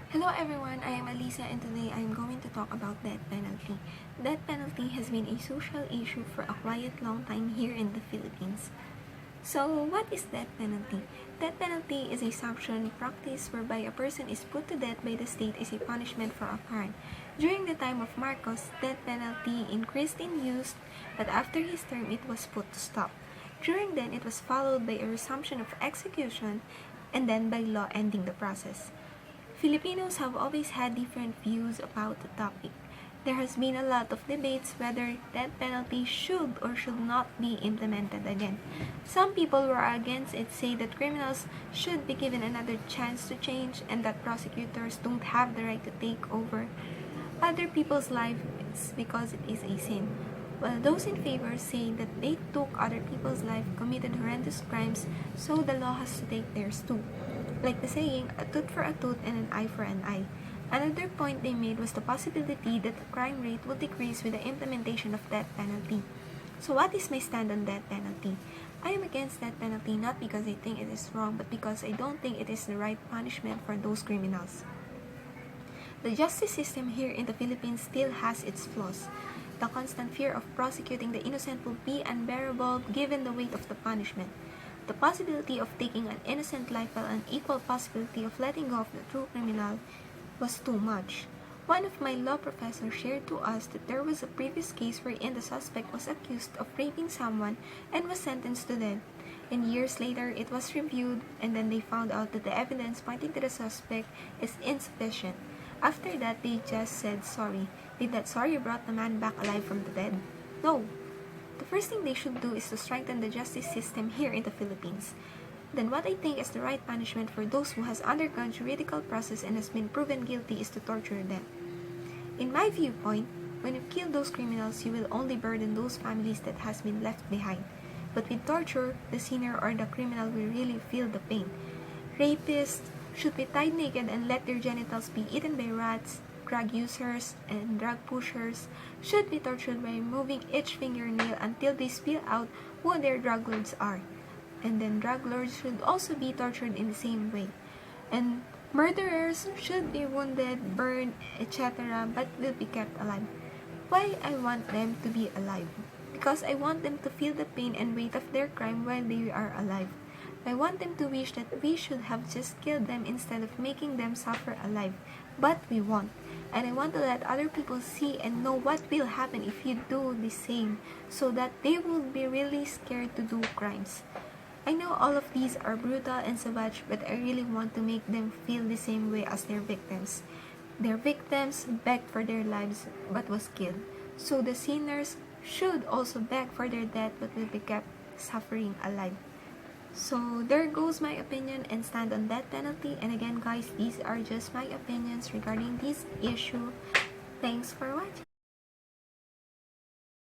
Hello everyone, I am Alyssa and today I am going to talk about death penalty. Death penalty has been a social issue for a quite long time here in the Philippines. So, what is death penalty? Death penalty is a sanction practice whereby a person is put to death by the state as a punishment for a crime. During the time of Marcos, death penalty increased in use, but after his term it was put to stop. During then, it was followed by a resumption of execution and then by law ending the process. Filipinos have always had different views about the topic. There has been a lot of debates whether death penalty should or should not be implemented again. Some people who are against it say that criminals should be given another chance to change and that prosecutors don't have the right to take over other people's lives because it is a sin. While those in favor say that they took other people's life, committed horrendous crimes, so the law has to take theirs too. Like the saying, a tooth for a tooth and an eye for an eye. Another point they made was the possibility that the crime rate will decrease with the implementation of death penalty. So what is my stand on death penalty? I am against death penalty not because I think it is wrong, but because I don't think it is the right punishment for those criminals. The justice system here in the Philippines still has its flaws. The constant fear of prosecuting the innocent will be unbearable given the weight of the punishment. The possibility of taking an innocent life while an equal possibility of letting go of the true criminal was too much. One of my law professors shared to us that there was a previous case wherein the suspect was accused of raping someone and was sentenced to death. And years later, it was reviewed and then they found out that the evidence pointing to the suspect is insufficient. After that, they just said sorry. Did that sorry brought the man back alive from the dead? No. The first thing they should do is to strengthen the justice system here in the Philippines. Then what I think is the right punishment for those who has undergone juridical process and has been proven guilty is to torture them. In my viewpoint, when you kill those criminals, you will only burden those families that has been left behind. But with torture, the sinner or the criminal will really feel the pain. Rapists should be tied naked and let their genitals be eaten by rats. Drug users and drug pushers should be tortured by removing each fingernail until they spill out who their drug lords are. And then drug lords should also be tortured in the same way. And murderers should be wounded, burned, etc. but will be kept alive. Why I want them to be alive? Because I want them to feel the pain and weight of their crime while they are alive. I want them to wish that we should have just killed them instead of making them suffer alive. But we won't. And I want to let other people see and know what will happen if you do the same, so that they will be really scared to do crimes. I know all of these are brutal and savage, but I really want to make them feel the same way as their victims. Their victims begged for their lives but was killed. So the sinners should also beg for their death but will be kept suffering alive. So there goes my opinion and stand on death penalty. And again guys, these are just my opinions regarding this issue. Thanks for watching.